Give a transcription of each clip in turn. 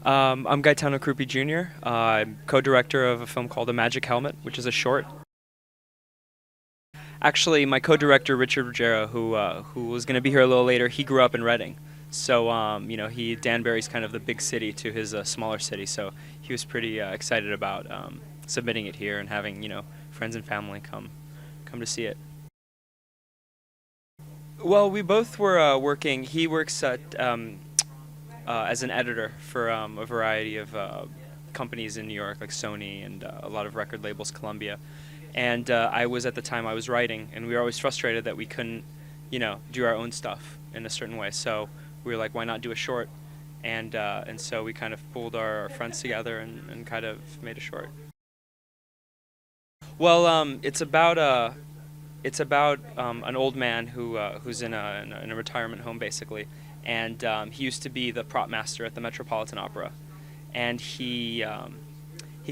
I'm Gaetano Crupi Jr. I'm co-director of a film called A Magic Helmet, which is a short. Actually, my co-director Richard Ruggiero, who was going to be here a little later, he grew up in Reading. So, Danbury's kind of the big city to his smaller city. So he was pretty excited about submitting it here and having friends and family come to see it. Well, we both were working. He works as an editor for a variety of companies in New York, like Sony and a lot of record labels, Columbia. And I was at the time I was writing, and we were always frustrated that we couldn't, do our own stuff in a certain way. So we were like, why not do a short? And so we kind of pulled our friends together and kind of made a short. Well, it's about an old man who's in a retirement home basically, and he used to be the prop master at the Metropolitan Opera, and he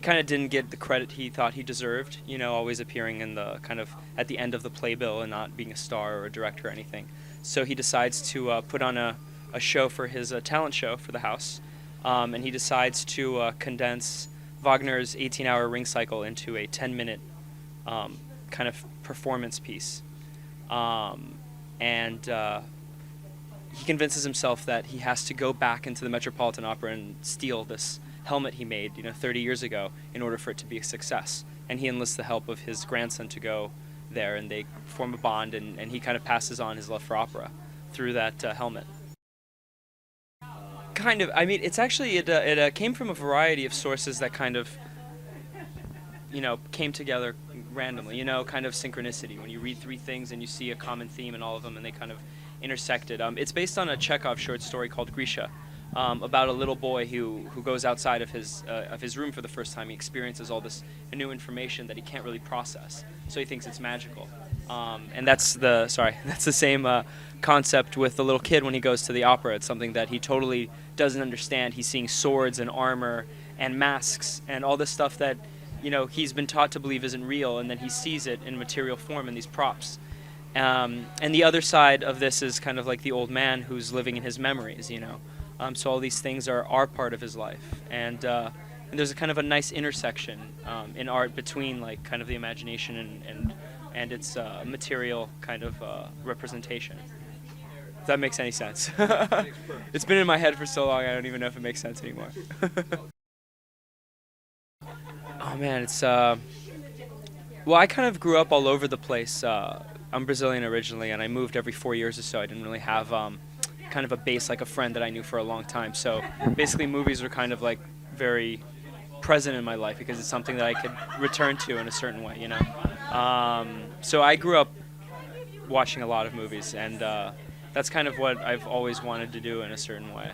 kind of didn't get the credit he thought he deserved, always appearing in the kind of at the end of the playbill and not being a star or a director or anything. So he decides to put on a show for his talent show for the house, and he decides to condense Wagner's 18-hour Ring Cycle into a 10-minute kind of performance piece. And he convinces himself that he has to go back into the Metropolitan Opera and steal this helmet he made 30 years ago in order for it to be a success. And he enlists the help of his grandson to go there, and they form a bond, and he kind of passes on his love for opera through that helmet. Kind of. I mean, it's actually, it came from a variety of sources that kind of, came together randomly, kind of synchronicity. When you read three things and you see a common theme in all of them and they kind of intersected. It's based on a Chekhov short story called Grisha, about a little boy who goes outside of his room for the first time. He experiences all this new information that he can't really process, so he thinks it's magical. And that's the same concept with the little kid when he goes to the opera. It's something that he totally doesn't understand. He's seeing swords and armor and masks and all this stuff that he's been taught to believe isn't real, and then he sees it in material form in these props. And the other side of this is kind of like the old man who's living in his memories, so all these things are part of his life, and there's a kind of a nice intersection in art between like kind of the imagination and its material kind of representation. If that makes any sense. It's been in my head for so long I don't even know if it makes sense anymore. Oh man, it's well, I kind of grew up all over the place. I'm Brazilian originally, and I moved every 4 years or so. I didn't really have kind of a base like a friend that I knew for a long time. So basically movies were kind of like very present in my life because it's something that I could return to in a certain way, So I grew up watching a lot of movies, and that's kind of what I've always wanted to do in a certain way.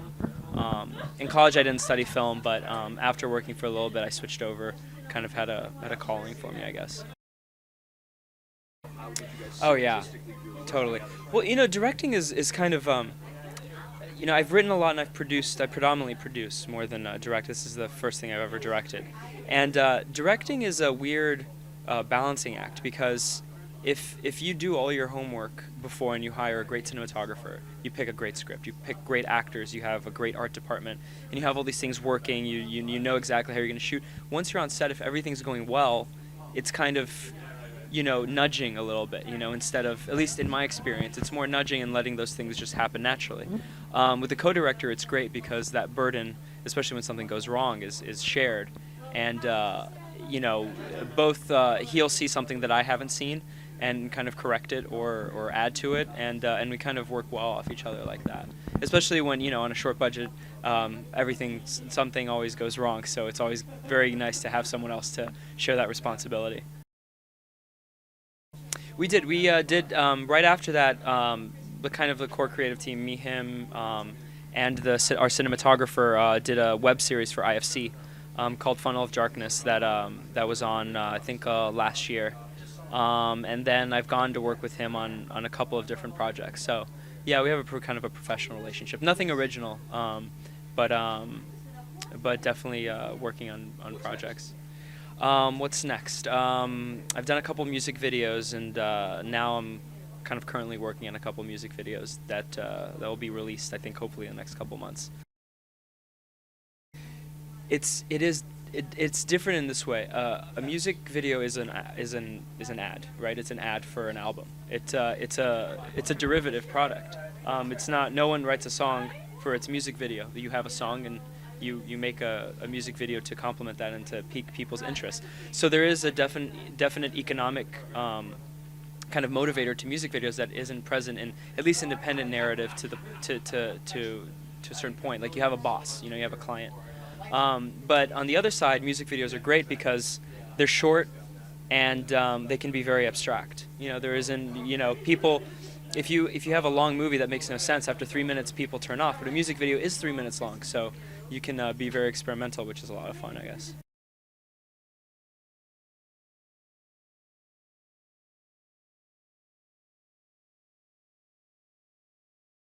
In college I didn't study film, but after working for a little bit I switched over, kind of had a calling for me, I guess. Oh yeah, totally. Well, directing is kind of, I've written a lot and I predominantly produce more than direct. This is the first thing I've ever directed. And directing is a weird balancing act, because if you do all your homework before and you hire a great cinematographer, you pick a great script, you pick great actors, you have a great art department, and you have all these things working, you know exactly how you're going to shoot. Once you're on set, if everything's going well, it's kind of nudging a little bit, instead of, at least in my experience, it's more nudging and letting those things just happen naturally. With the co-director, it's great because that burden, especially when something goes wrong, is shared. And, both he'll see something that I haven't seen and kind of correct it or add to it, and we kind of work well off each other like that. Especially when, on a short budget, something always goes wrong, so it's always very nice to have someone else to share that responsibility. We did right after that, the core creative team, me, him, and our cinematographer did a web series for IFC called Funnel of Darkness that was on I think last year, and then I've gone to work with him on a couple of different projects. So yeah, we have kind of a professional relationship. Nothing original, but definitely working on projects. What's next? I've done a couple music videos, and now I'm kind of currently working on a couple music videos that will be released, I think, hopefully in the next couple months. It's different in this way. A music video is an ad, right? It's an ad for an album. It's a derivative product. It's not. No one writes a song for its music video. You have a song and you make a music video to complement that and to pique people's interest. So there is a definite economic kind of motivator to music videos that isn't present in at least independent narrative to a certain point. Like you have a boss, you have a client. But on the other side, music videos are great because they're short and they can be very abstract. There isn't, people, if you have a long movie that makes no sense, after 3 minutes people turn off, but a music video is 3 minutes long, so you can be very experimental, which is a lot of fun, I guess.